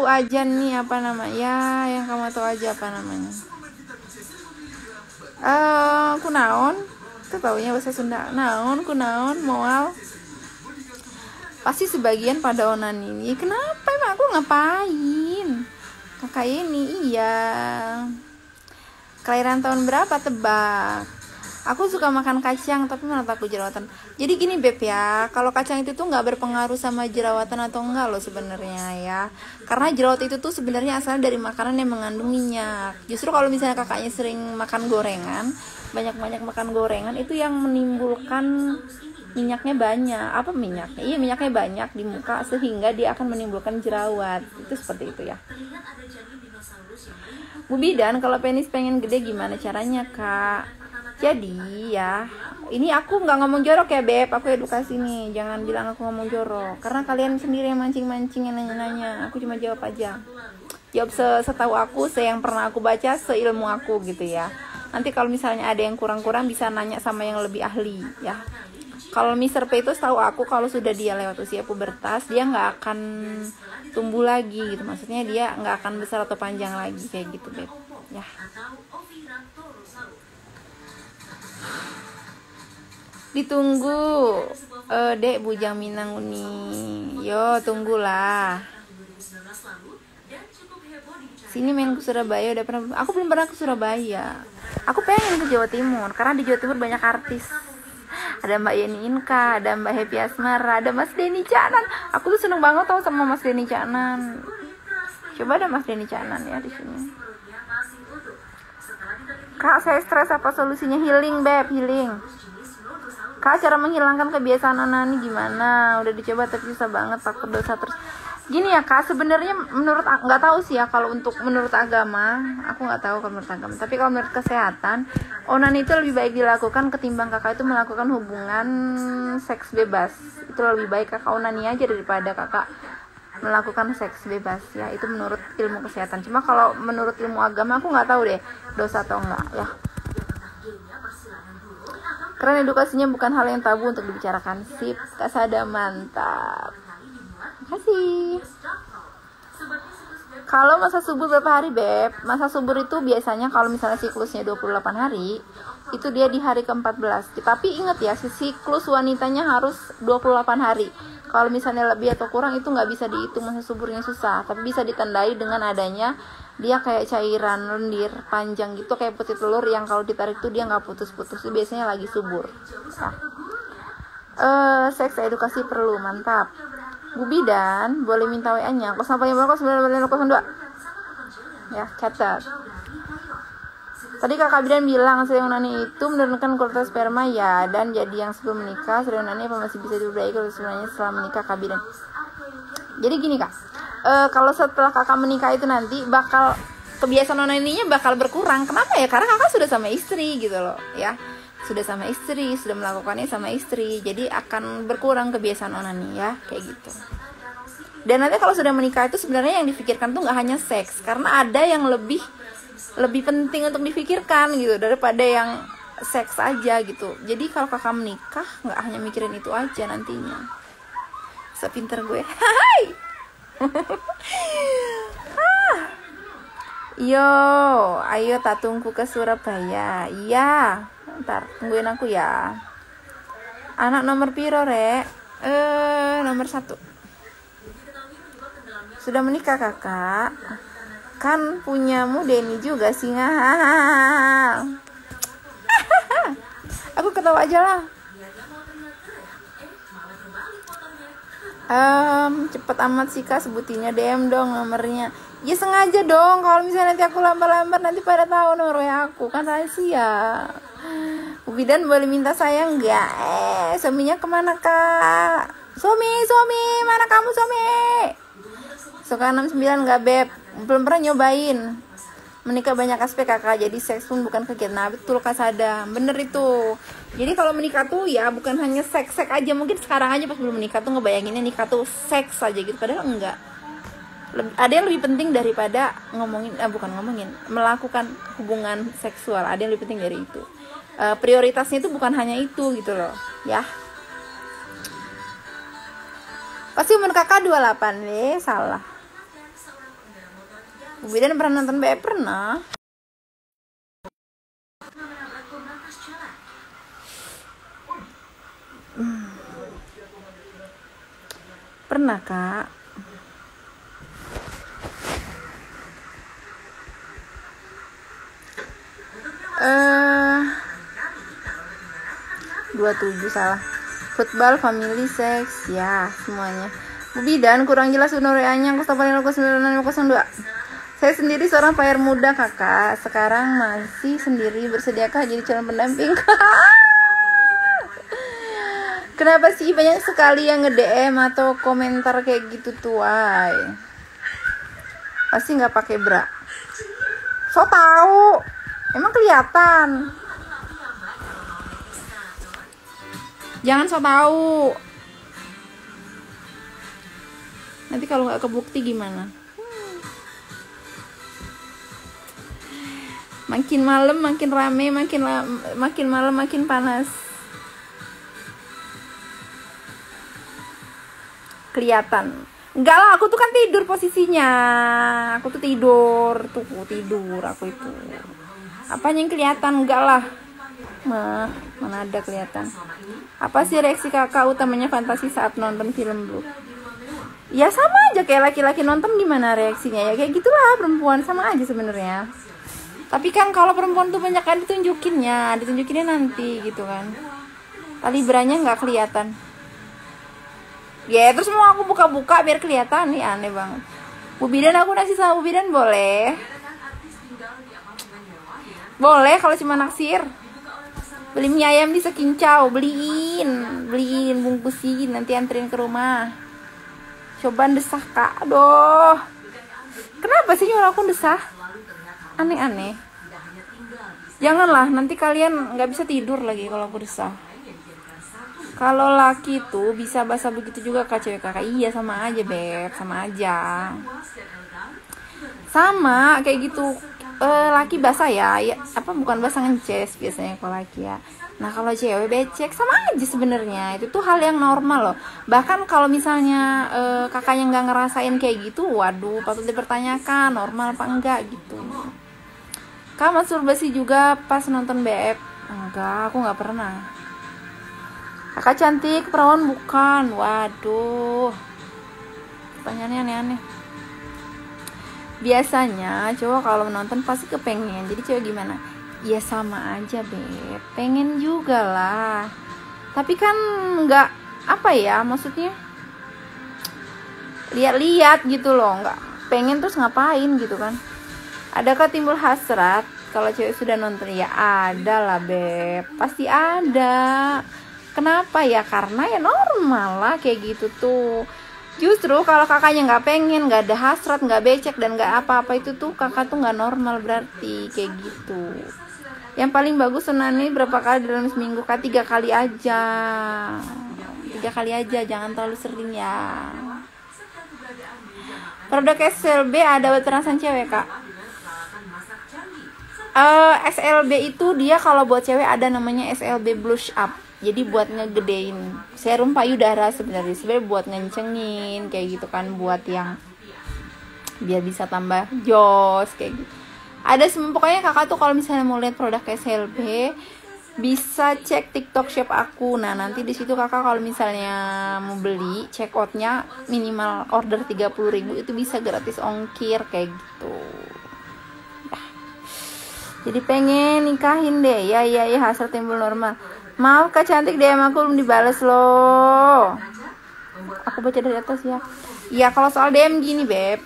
tahu aja nih apa namanya ya, yang kamu tahu aja apa namanya. Kunaon itu taunya bahasa Sunda, naon kunaon moal. Pasti sebagian pada onani. Kenapa emang aku ngapain? Kakak ini iya. Kelahiran tahun berapa tebak? Aku suka makan kacang tapi menurut aku jerawatan. Jadi gini Beb ya, kalau kacang itu tuh nggak berpengaruh sama jerawatan atau enggak loh sebenarnya ya. Karena jerawat itu tuh sebenarnya asalnya dari makanan yang mengandung minyak. Justru kalau misalnya kakaknya sering makan gorengan, banyak-banyak makan gorengan, itu yang menimbulkan minyaknya banyak. Apa minyaknya? Iya, minyaknya banyak di muka sehingga dia akan menimbulkan jerawat. Itu seperti itu ya. Bu Bidan, kalau penis pengen gede gimana caranya Kak? Jadi ya, ini aku nggak ngomong jorok ya Beb, aku edukasi nih, jangan bilang aku ngomong jorok, karena kalian sendiri yang mancing-mancing, yang nanya-nanya, aku cuma jawab aja, jawab setahu aku, yang pernah aku baca, seilmu aku gitu ya. Nanti kalau misalnya ada yang kurang-kurang bisa nanya sama yang lebih ahli ya. Kalau Mr. P itu setahu aku kalau sudah dia lewat usia pubertas, dia nggak akan tumbuh lagi gitu, maksudnya dia nggak akan besar atau panjang lagi kayak gitu Beb ya. Ditunggu Dek Bujang Minang Uni. Yo tunggulah. Sini main ke Surabaya udah pernah. Aku belum pernah ke Surabaya. Aku pengen ke Jawa Timur karena di Jawa Timur banyak artis. Ada Mbak Yeni Inka, ada Mbak Happy Asmara, ada Mas Denny Canan. Aku tuh seneng banget tau sama Mas Denny Canan. Coba ada Mas Denny Canan ya di sini. Kak, saya stres, apa solusinya? Healing Beb, healing. Kak, cara menghilangkan kebiasaan onani gimana? Udah dicoba tapi susah banget, takut dosa terus. Gini ya Kak, sebenarnya menurut, nggak tahu sih ya kalau untuk menurut agama, aku nggak tahu kalau menurut agama. Tapi kalau menurut kesehatan, onani itu lebih baik dilakukan ketimbang kakak itu melakukan hubungan seks bebas. Itu lebih baik kakak onani aja daripada kakak melakukan seks bebas ya. Itu menurut ilmu kesehatan. Cuma kalau menurut ilmu agama aku nggak tahu deh dosa atau enggak ya. Karena edukasinya bukan hal yang tabu untuk dibicarakan. Sip, Kak Sada mantap. Makasih. Kalau masa subur berapa hari Beb? Masa subur itu biasanya kalau misalnya siklusnya 28 hari, itu dia di hari ke-14. Tapi ingat ya, siklus wanitanya harus 28 hari. Kalau misalnya lebih atau kurang itu nggak bisa dihitung, masa suburnya susah. Tapi bisa ditandai dengan adanya dia kayak cairan lendir panjang gitu, kayak putih telur yang kalau ditarik tuh dia nggak putus-putus, itu biasanya lagi subur. Seks edukasi perlu, mantap. Bu Bidan, boleh minta WA-nya 0852 ya, catat. Tadi Kakak Bidan bilang sering onani itu menurunkan kualitas sperma ya, dan jadi yang sebelum menikah sering onani apa masih bisa diperbaiki kalau sebenarnya setelah menikah Kak Bidan? Jadi gini Kak, kalau setelah kakak menikah itu nanti bakal kebiasaan onaninya bakal berkurang. Kenapa ya? Karena kakak sudah sama istri gitu loh ya, sudah sama istri, sudah melakukannya sama istri, jadi akan berkurang kebiasaan onani ya, kayak gitu. Dan nanti kalau sudah menikah itu sebenarnya yang difikirkan tuh nggak hanya seks, karena ada yang lebih penting untuk difikirkan gitu daripada yang seks aja gitu. Jadi kalau kakak menikah nggak hanya mikirin itu aja nantinya. Sepinter gue. Hai. Yo, ayo tak tunggu ke Surabaya. Iya, ntar tungguin aku ya. Anak nomor piro Rek? Nomor 1. Sudah menikah kakak? Kan punyamu Denny juga sih. Aku ketawa aja lah. Cepet amat sih Kak, sebutinya DM dong nomornya. Ya sengaja dong, kalau misalnya nanti aku lambar-lambar nanti pada tahu nomor WA aku, kan rahasia. Bu Bidan boleh minta saya enggak? Suaminya kemana Kak? Suami, mana kamu suami? Suka 69 enggak Beb? Belum pernah nyobain. Menikah banyak aspek kakak, jadi seks pun bukan kegiatan. Nah betul Kak Sada, bener itu. Jadi kalau menikah tuh ya bukan hanya seks aja. Mungkin sekarang aja pas belum menikah tuh ngebayanginnya nikah tuh seks aja gitu, padahal enggak. Ada yang lebih penting daripada melakukan hubungan seksual. Ada yang lebih penting dari itu. Prioritasnya itu bukan hanya itu gitu loh ya. Pasti umur kakak 28 salah. Bu Bidan pernah nonton BF? Pernah. Pernah, Kak. Eh 27 salah. Football, family, sex, ya semuanya. Bu Bidan kurang jelas UNOREA-nya 08599602. Saya sendiri seorang player muda, Kakak. Sekarang masih sendiri, bersediakah jadi calon pendamping? Kenapa sih banyak sekali yang nge-DM atau komentar kayak gitu tuai? Pasti nggak pakai bra. So tahu. Emang kelihatan. Jangan so tahu. Nanti kalau nggak kebukti gimana? Makin malam makin rame, makin malam makin panas. Kelihatan. Enggak lah, aku tuh kan tidur posisinya. Aku tuh tidur aku itu. Apanya yang kelihatan? Enggak lah. Mana ada kelihatan. Apa sih reaksi kakak utamanya fantasi saat nonton film Blue? Ya sama aja kayak laki-laki nonton, gimana reaksinya? Ya kayak gitulah, perempuan sama aja sebenarnya. Tapi kan kalau perempuan tuh banyak kan ditunjukinnya nanti gitu kan. Tali beranya nggak kelihatan. Ya terus mau aku buka-buka biar kelihatan, nih aneh banget. Bu Bidan, aku naksir sama Bu Bidan boleh? Boleh kalau cuma naksir. Beli mie ayam di Sekincau, beliin bungkusin, nanti anterin ke rumah. Cobaan desah, Kak. Aduh. Kenapa sih nyuruh aku desah? Aneh-aneh. Janganlah, nanti kalian nggak bisa tidur lagi kalau aku desah. Kalau laki tuh bisa basah begitu juga Kak, cewek Kakak. Iya sama aja, Beb, sama aja. Sama kayak gitu. Laki basah ya, bukan basah ngeces biasanya kalau laki ya. Nah kalau cewek becek sama aja sebenarnya. Itu tuh hal yang normal loh. Bahkan kalau misalnya kakaknya nggak ngerasain kayak gitu, waduh patut dipertanyakan normal apa enggak gitu. Kak masturbasi juga pas nonton BF? Enggak, aku nggak pernah. Kakak cantik, perawan bukan? Waduh, pertanyaannya aneh-aneh. Biasanya cowok kalau menonton pasti kepengen. Jadi cewek gimana? Ya sama aja, Beb. Pengen juga lah. Tapi kan nggak, maksudnya lihat-lihat gitu loh. Nggak pengen terus ngapain gitu kan. Adakah timbul hasrat kalau cewek sudah nonton? Ya ada lah, Beb. Pasti ada. Kenapa ya? Karena ya normal lah kayak gitu tuh. Justru kalau kakaknya nggak pengen, nggak ada hasrat, nggak becek dan nggak apa-apa, itu tuh kakak tuh nggak normal berarti kayak gitu. Yang paling bagus sunani berapa kali dalam seminggu? Kak 3 kali aja. 3 kali aja, jangan terlalu sering ya. Produk SLB ada buat perasan cewek, Kak. SLB itu dia kalau buat cewek ada namanya SLB Blush Up. Jadi buat ngegedein, serum payudara sebenarnya buat ngencengin kayak gitu kan, buat yang biar bisa tambah jos kayak gitu. Ada pokoknya kakak tuh kalau misalnya mau lihat produk SLB bisa cek TikTok Shop aku. Nah nanti di situ kakak kalau misalnya mau beli, check outnya minimal order 30.000 itu bisa gratis ongkir kayak gitu. Jadi pengen nikahin deh. Ya hasrat timbul normal. Maaf Kak cantik, DM aku belum dibales loh. Aku baca dari atas ya. Ya kalau soal DM gini, Beb.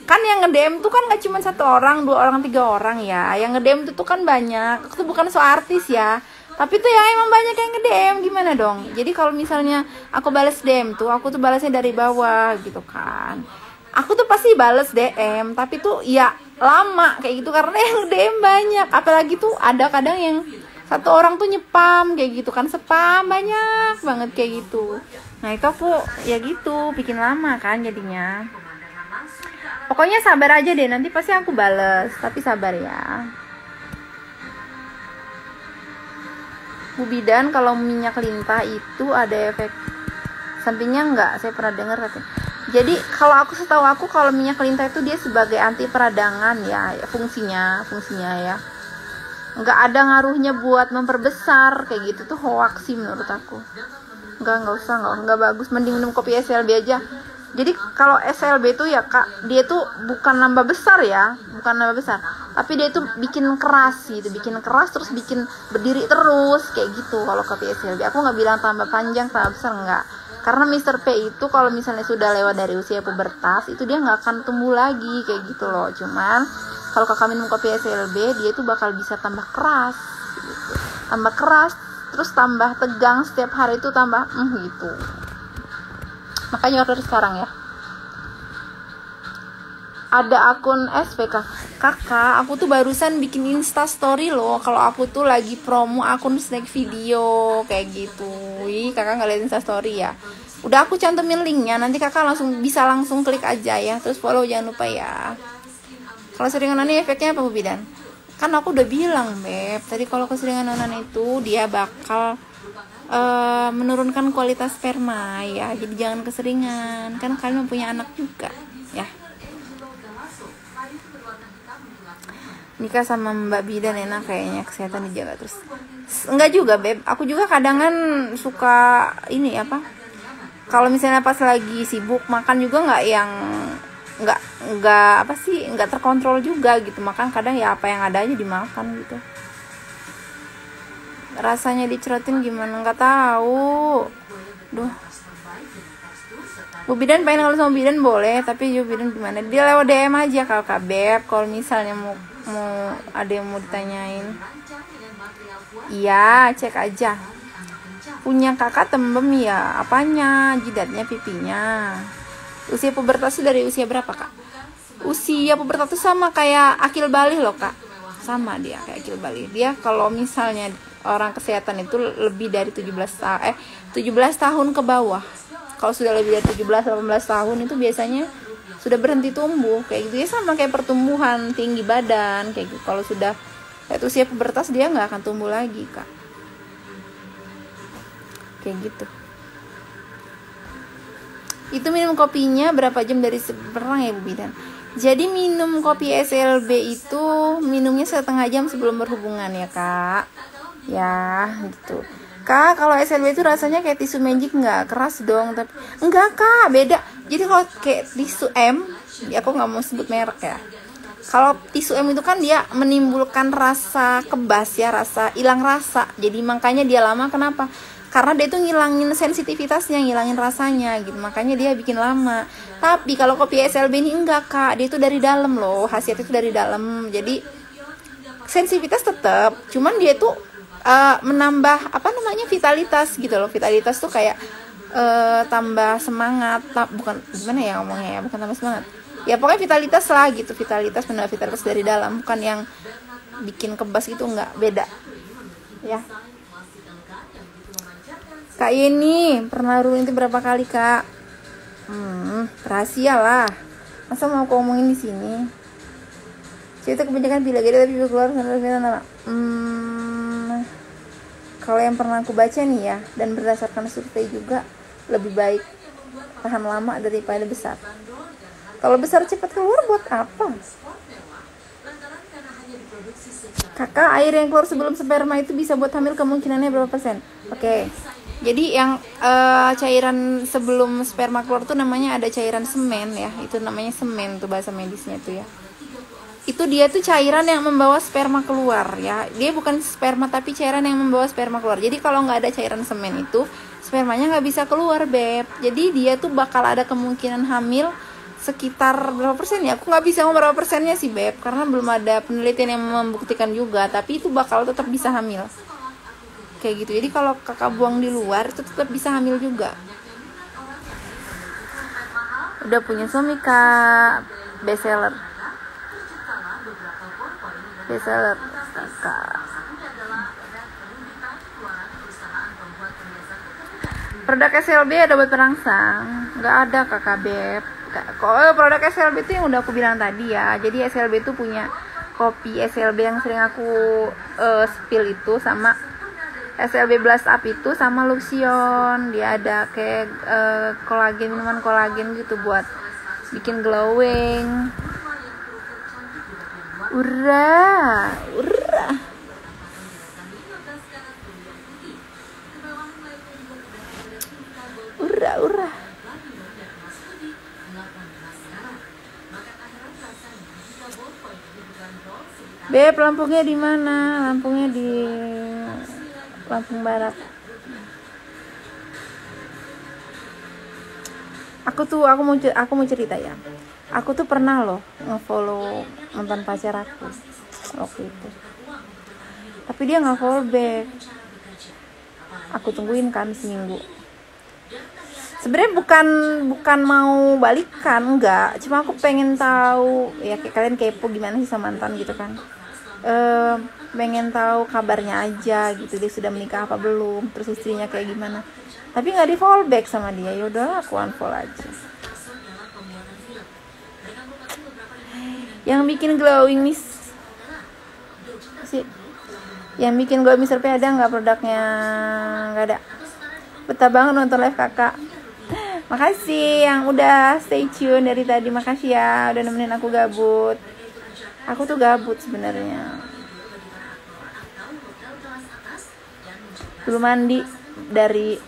Kan yang nge-DM tuh kan gak cuma 1 orang, 2 orang, 3 orang ya. Yang nge-DM tuh kan banyak. Aku tuh bukan so artis ya. Tapi tuh yang emang banyak yang nge-DM, gimana dong? Jadi kalau misalnya aku balas DM tuh, aku tuh balasnya dari bawah gitu kan. Aku tuh pasti bales DM, tapi tuh ya lama kayak gitu karena yang DM banyak. Apalagi tuh ada kadang yang 1 orang tuh nyepam kayak gitu kan, spam banyak banget kayak gitu. Nah itu aku ya gitu bikin lama kan jadinya. Pokoknya sabar aja deh, nanti pasti aku bales, tapi sabar ya. Bu Bidan, kalau minyak lintah itu ada efek sampingnya enggak? Saya pernah dengar katanya. Jadi setahu aku kalau minyak lintah itu dia sebagai anti peradangan ya, fungsinya ya. Nggak ada ngaruhnya buat memperbesar kayak gitu, tuh hoax sih menurut aku. Nggak usah, nggak bagus, mending minum kopi SLB aja. Jadi kalau SLB itu ya Kak, dia tuh bukan nambah besar, tapi dia tuh bikin keras gitu, terus bikin berdiri terus kayak gitu. Kalau kopi SLB aku nggak bilang tambah panjang, tambah besar, nggak. Karena Mr. P itu kalau misalnya sudah lewat dari usia pubertas, itu dia nggak akan tumbuh lagi kayak gitu loh. Cuman kalau kakak minum kopi SLB, dia itu bakal bisa tambah keras gitu. Tambah keras, terus tambah tegang setiap hari itu tambah gitu. Makanya order sekarang ya. Ada akun SPK. Kakak, aku tuh barusan bikin Insta story loh kalau aku tuh lagi promo akun snack video kayak gitu. Kakak nggak lihat Insta story ya? Udah aku cantumin linknya, nanti kakak bisa langsung klik aja ya. Terus follow jangan lupa ya. Kalau sering onan efeknya apa Bu Bidan? Kan aku udah bilang Beb, tadi kalau keseringan onan itu dia bakal menurunkan kualitas sperma ya. Jadi jangan keseringan, kan kalian mempunyai anak juga ya. Nikah sama Mbak Bidan enak kayaknya, kesehatan dijaga terus. Enggak juga Beb, aku juga kadangan suka ini kalau misalnya pas lagi sibuk makan juga nggak terkontrol juga gitu, makan kadang ya apa yang ada aja dimakan gitu. Rasanya dicerotin gimana nggak tahu. Duh, Bu Bidan pengen kalau sama Bidan boleh, tapi Bu Bidan gimana? Dia lewat DM aja kalau Kak Beb, kalau misalnya mau ada yang mau ditanyain. Iya, cek aja. Punya kakak tembem ya, apanya? Jidatnya, pipinya. Usia pubertas dari usia berapa Kak? Usia pubertas sama kayak akil balik loh Kak. Sama dia kayak akil balik. Dia kalau misalnya orang kesehatan itu lebih dari 17 tahun ke bawah. Kalau sudah lebih dari 17-18 tahun itu biasanya sudah berhenti tumbuh kayak gitu ya, sama kayak pertumbuhan tinggi badan kayak gitu. Kalau sudah kayak usia pubertas dia nggak akan tumbuh lagi Kak, kayak gitu. Itu minum kopinya berapa jam dari seberang ya Bu Bidan? Jadi minum kopi SLB itu minumnya setengah jam sebelum berhubungan ya Kak, ya gitu. Kak, kalau SLB itu rasanya kayak tisu magic nggak? Keras dong, tapi enggak Kak, beda. Jadi kalau kayak tisu M, ya aku nggak mau sebut merek ya. Kalau tisu M itu kan dia menimbulkan rasa kebas ya, hilang rasa. Jadi makanya dia lama, kenapa? Karena dia itu ngilangin sensitivitasnya, ngilangin rasanya gitu. Makanya dia bikin lama. Tapi kalau kopi SLB ini enggak Kak, dia itu dari dalam loh, khasiatnya itu dari dalam. Jadi sensitivitas tetap, cuman dia itu menambah vitalitas gitu loh. Vitalitas tuh kayak tambah semangat, bukan gimana ya ngomongnya ya, bukan tambah semangat ya, pokoknya vitalitas lah gitu. Vitalitas, menambah vitalitas dari dalam, bukan yang bikin kebas gitu, enggak, beda ya. Kak ini pernah ruin itu berapa kali Kak? Rahasia lah, masa mau aku ngomongin di sini. Cerita kebanyakan bila gede tapi keluar kalau yang pernah aku baca nih ya, dan berdasarkan survei juga, lebih baik tahan lama daripada besar. Kalau besar cepat keluar buat apa? Kakak, air yang keluar sebelum sperma itu bisa buat hamil, kemungkinannya berapa persen? Oke. Jadi yang cairan sebelum sperma keluar tuh namanya ada cairan semen ya. Itu namanya semen tuh bahasa medisnya tuh ya. Itu dia tuh cairan yang membawa sperma keluar ya. Dia bukan sperma tapi cairan yang membawa sperma keluar. Jadi kalau nggak ada cairan semen itu, spermanya nggak bisa keluar Beb. Jadi dia tuh bakal ada kemungkinan hamil sekitar berapa persen ya? Aku nggak bisa ngomong berapa persennya sih Beb, karena belum ada penelitian yang membuktikan juga. Tapi itu bakal tetap bisa hamil kayak gitu. Jadi kalau kakak buang di luar itu tetap bisa hamil juga. Udah punya suami Kak, bestseller Kak. Produk SLB ada buat perangsang? Nggak ada Kakak Beb. Produk SLB itu yang udah aku bilang tadi ya. Jadi SLB itu punya kopi SLB yang sering aku spill itu, sama SLB Blast Up itu sama Luxion. Dia ada kayak kolagen, minuman kolagen gitu buat bikin glowing. Urah. Beb, Lampungnya di mana? Lampungnya di Lampung Barat. Aku mau cerita ya. Aku tuh pernah loh nge-follow mantan pacar aku waktu itu. Tapi dia nggak follow back. Aku tungguin kan seminggu. Sebenarnya bukan mau balikan, enggak. Cuma aku pengen tahu ya, kayak kalian kepo gimana sih sama mantan gitu kan. Pengen tahu kabarnya aja gitu, dia sudah menikah apa belum, terus istrinya kayak gimana. Tapi nggak di follow back sama dia. Yaudah, aku unfollow aja. Yang bikin glowing miss sih, yang bikin glowing Mr. P ada nggak produknya? Nggak ada. Betah banget nonton live kakak. Makasih yang udah stay tune dari tadi. Makasih ya udah nemenin aku gabut. Aku tuh gabut sebenarnya. Belum mandi dari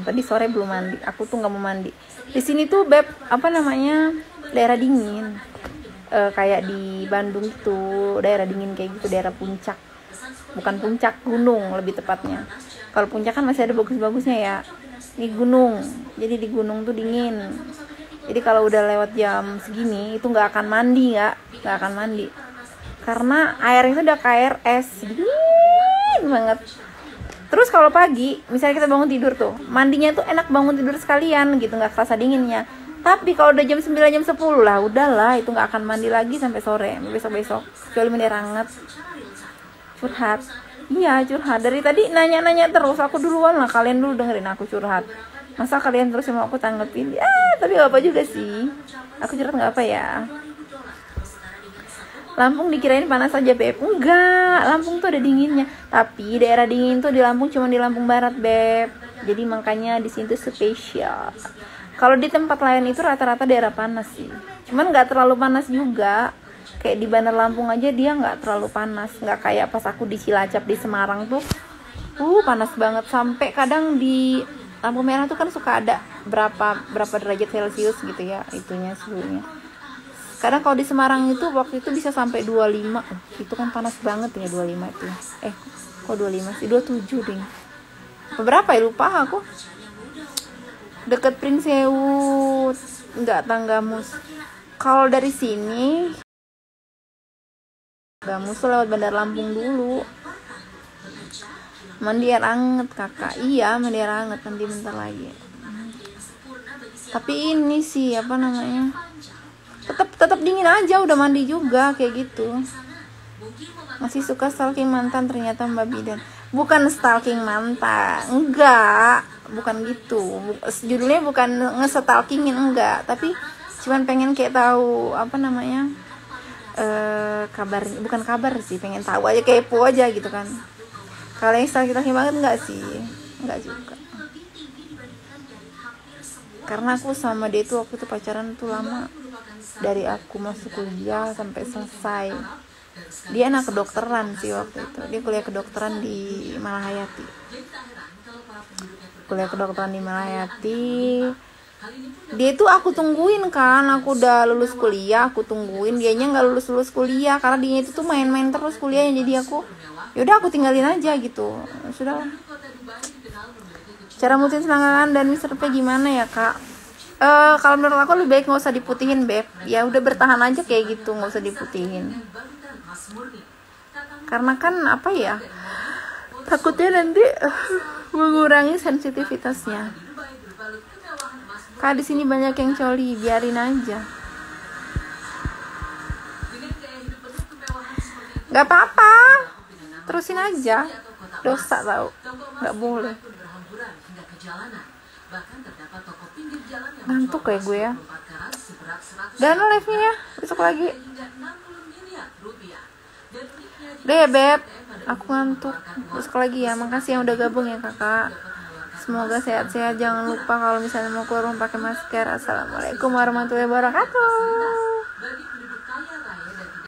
tadi sore, belum mandi. Aku tuh nggak mau mandi. Di sini tuh beb, apa namanya, daerah dingin. Kayak di Bandung tuh daerah dingin kayak gitu, daerah puncak. Bukan puncak, gunung lebih tepatnya. Kalau puncak kan masih ada bagus-bagusnya ya. Ini gunung. Jadi di gunung tuh dingin. Jadi kalau udah lewat jam segini itu nggak akan mandi, nggak akan mandi. Karena airnya itu udah kayak air es, dingin banget. Terus kalau pagi, misalnya kita bangun tidur tuh, mandinya tuh enak bangun tidur sekalian gitu, nggak kerasa dinginnya. Tapi kalau udah jam 9, jam 10 lah, udahlah, itu nggak akan mandi lagi sampai sore, besok-besok. Kecuali mandi air hangat. Curhat. Iya, curhat. Dari tadi nanya-nanya terus, aku duluan lah, kalian dulu dengerin aku curhat. Masa kalian terus mau aku tanggepin? Ya, tapi gak apa juga sih. Aku curhat gak apa ya. Lampung dikirain panas aja, Beb. Enggak, Lampung tuh ada dinginnya. Tapi daerah dingin tuh di Lampung cuma di Lampung Barat, Beb. Jadi makanya di sini tuh spesial. Kalau di tempat lain itu rata-rata daerah panas sih. Cuman gak terlalu panas juga. Kayak di Bandar Lampung aja dia gak terlalu panas. Gak kayak pas aku di Cilacap di Semarang tuh panas banget. Sampai kadang di lampu merah tuh kan suka ada berapa derajat Celcius gitu ya, itunya suhunya. Kadang kalau di Semarang itu waktu itu bisa sampai 25. Itu kan panas banget ya 25 itu. Kok 25 sih? 27 ding. Berapa ya, lupa aku. Deket Pringsewu, enggak, Tanggamus. Kalau dari sini Tanggamus tuh lewat Bandar Lampung dulu. Mandi air anget kakak. Iya, mandi air anget nanti bentar lagi. Tapi ini sih apa namanya, tetap dingin aja, udah mandi juga kayak gitu. Masih suka stalking mantan ternyata Mbak Bidan. Bukan stalking mantan, enggak, bukan gitu. Judulnya bukan nge-stalkingin, enggak. Tapi cuman pengen kayak tahu apa namanya, kabar, bukan kabar sih, pengen tahu aja, kepo aja gitu kan. Kalau yang stalking banget enggak sih, enggak juga. Karena aku sama dia tuh waktu itu pacaran tuh lama, dari aku masuk kuliah sampai selesai. Dia anak kedokteran sih waktu itu, dia kuliah kedokteran di Malahayati. Dia tuh aku tungguin kan, aku udah lulus kuliah, aku tungguin, dianya nggak lulus kuliah karena dia itu tuh main-main terus kuliahnya. Jadi yaudah aku tinggalin aja gitu, sudah. Cara mutin selangkangan dan Mr. P gimana ya kak? Kalau menurut aku lebih baik nggak usah diputihin, Beb. Ya udah bertahan aja kayak gitu, nggak usah diputihin. Karena kan apa ya, takutnya nanti mengurangi sensitivitasnya. Kak, di sini banyak yang coli, biarin aja. Gak apa-apa, terusin aja. Dosa tau, gak boleh. Ngantuk kayak gue ya. Dan live-nya ya, besok lagi. Udah ya Beb, Aku ngantuk. Besok lagi ya. Makasih yang udah gabung ya kakak. Semoga sehat-sehat. Jangan lupa kalau misalnya mau keluar pakai masker. Assalamualaikum warahmatullahi wabarakatuh.